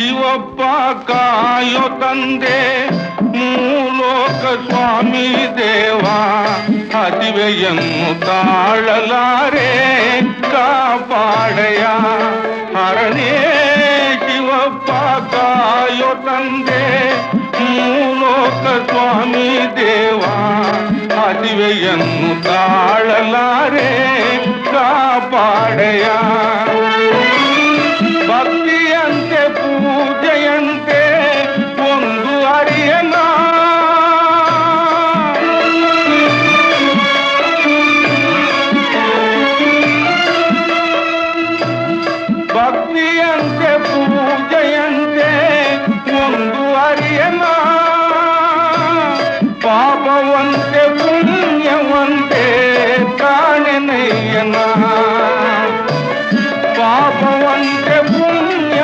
ಶಿವಪ್ಪ ಕಾಯೋ ತಂದೆ ಮೂಲೋಕ ಸ್ವಾಮಿ ದೇವ ಹದಿವೆಯನ್ನು ತಾಳಲಾರೆ ಕಾಪಾಡಯ ಹರನೇ ಶಿವಪ್ಪ ಕಾಯೋ ತಂದೆ ಮೂಲೋಕ ಸ್ವಾಮಿ ದೇವ ಹದಿವೆಯನ್ನು ತಾಳಲಾರೆ ಕಾಪಾಡಯ ಭಕ್ತಿಯಂತೆ ಪೂಜೆಯನ್ನು